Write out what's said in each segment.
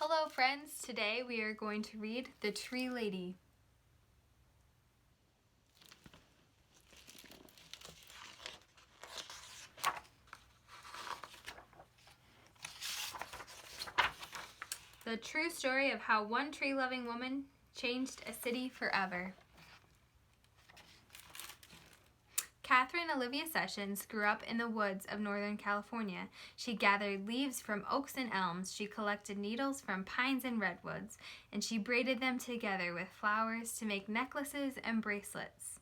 Hello friends, today we are going to read The Tree Lady. The true story of how one tree-loving woman changed a city forever. Catherine Olivia Sessions grew up in the woods of Northern California. She gathered leaves from oaks and elms. She collected needles from pines and redwoods, and she braided them together with flowers to make necklaces and bracelets.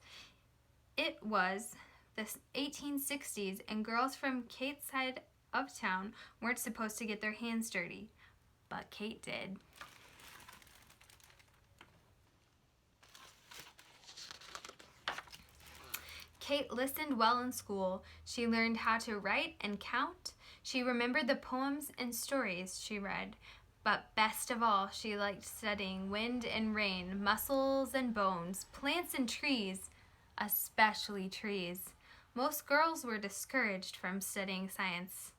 It was the 1860s, and girls from Kate's side of town weren't supposed to get their hands dirty, but Kate did. Kate listened well in school. She learned how to write and count. She remembered the poems and stories she read. But best of all, she liked studying wind and rain, muscles and bones, plants and trees, especially trees. Most girls were discouraged from studying science,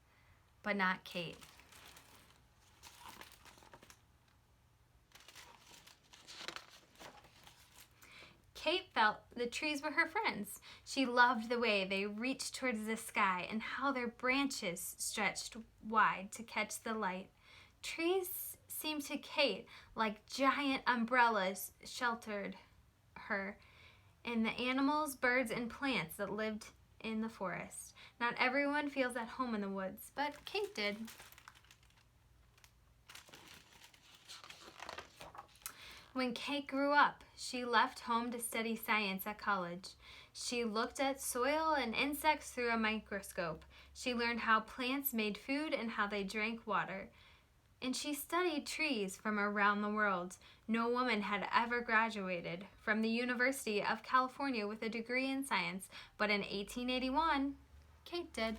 but not Kate. Kate felt the trees were her friends. She loved the way they reached towards the sky and how their branches stretched wide to catch the light. Trees seemed to Kate like giant umbrellas sheltered her and the animals, birds, and plants that lived in the forest. Not everyone feels at home in the woods, but Kate did. When Kate grew up, she left home to study science at college. She looked at soil and insects through a microscope. She learned how plants made food and how they drank water. And she studied trees from around the world. No woman had ever graduated from the University of California with a degree in science, but in 1881, Kate did.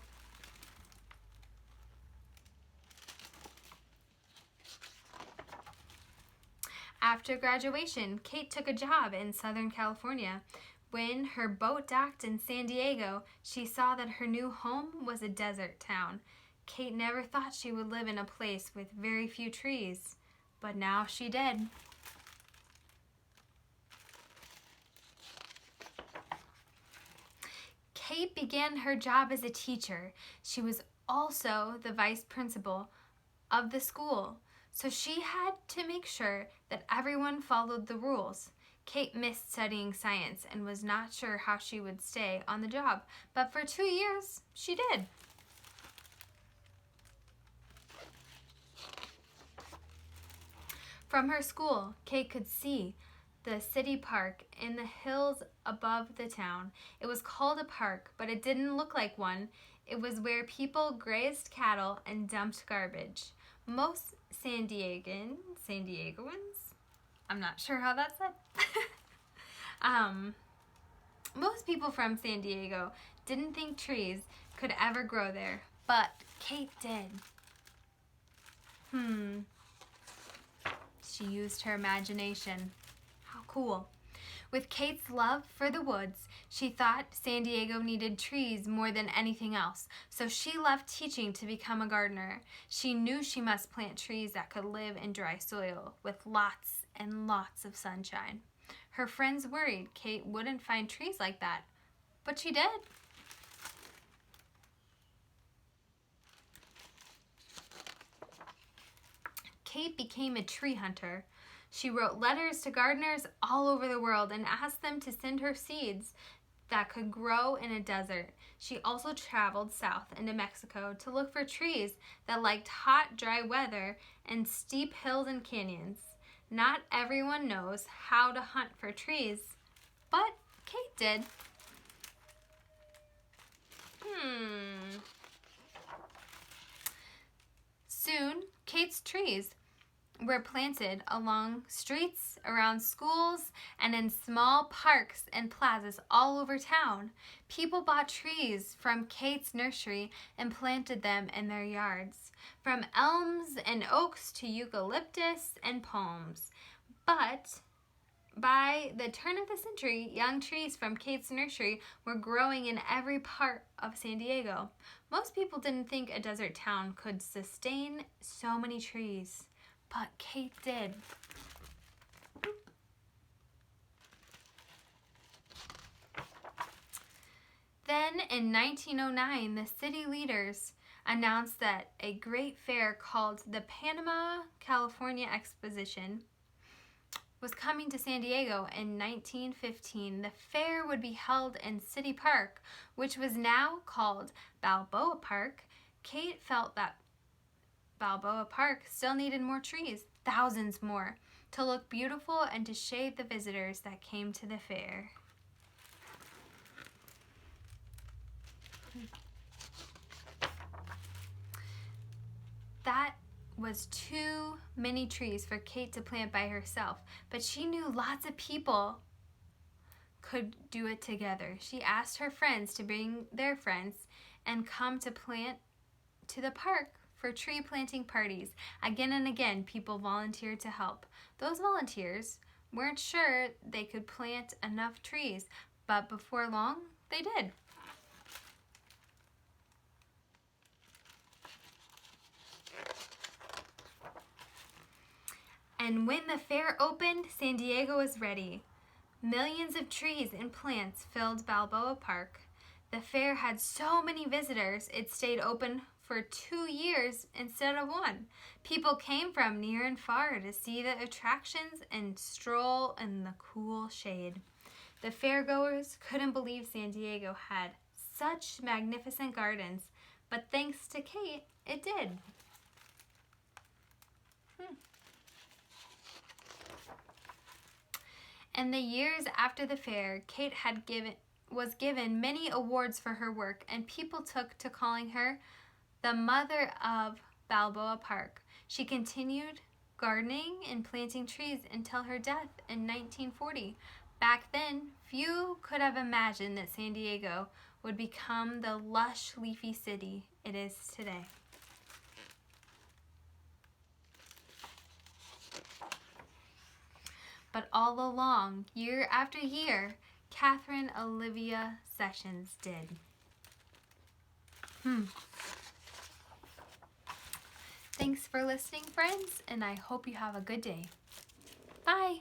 After graduation, Kate took a job in Southern California. When her boat docked in San Diego, she saw that her new home was a desert town. Kate never thought she would live in a place with very few trees, but now she did. Kate began her job as a teacher. She was also the vice principal of the school, so she had to make sure that everyone followed the rules. Kate missed studying science and was not sure how she would stay on the job, but for 2 years, she did. From her school, Kate could see the city park in the hills above the town. It was called a park, but it didn't look like one. It was where people grazed cattle and dumped garbage. Most San Diegoans, I'm not sure how that's said. Most people from San Diego didn't think trees could ever grow there, but Kate did. She used her imagination. How cool. With Kate's love for the woods, she thought San Diego needed trees more than anything else, so she left teaching to become a gardener. She knew she must plant trees that could live in dry soil with lots and lots of sunshine. Her friends worried Kate wouldn't find trees like that, but she did. Kate became a tree hunter. She wrote letters to gardeners all over the world and asked them to send her seeds that could grow in a desert. She also traveled south into Mexico to look for trees that liked hot, dry weather and steep hills and canyons. Not everyone knows how to hunt for trees, but Kate did. Soon, Kate's trees were planted along streets, around schools, and in small parks and plazas all over town. People bought trees from Kate's nursery and planted them in their yards, from elms and oaks to eucalyptus and palms. But by the turn of the century, young trees from Kate's nursery were growing in every part of San Diego. Most people didn't think a desert town could sustain so many trees. but Kate did. Then in 1909, the city leaders announced that a great fair called the Panama California Exposition was coming to San Diego in 1915. The fair would be held in City Park, which was now called Balboa Park. Kate felt that Balboa Park still needed more trees, thousands more, to look beautiful and to shade the visitors that came to the fair. That was too many trees for Kate to plant by herself, but she knew lots of people could do it together. She asked her friends to bring their friends and come to plant to the park for tree planting parties. Again and again, people volunteered to help. Those volunteers weren't sure they could plant enough trees, but before long, they did. And when the fair opened, San Diego was ready. Millions of trees and plants filled Balboa Park. The fair had so many visitors, it stayed open for 2 years instead of 1. People came from near and far to see the attractions and stroll in the cool shade. The fairgoers couldn't believe San Diego had such magnificent gardens, but thanks to Kate, it did. In the years after the fair, Kate was given many awards for her work, and people took to calling her the mother of Balboa Park. She continued gardening and planting trees until her death in 1940. Back then, few could have imagined that San Diego would become the lush, leafy city it is today. But all along, year after year, Catherine Olivia Sessions did. Thanks for listening, friends, and I hope you have a good day. Bye.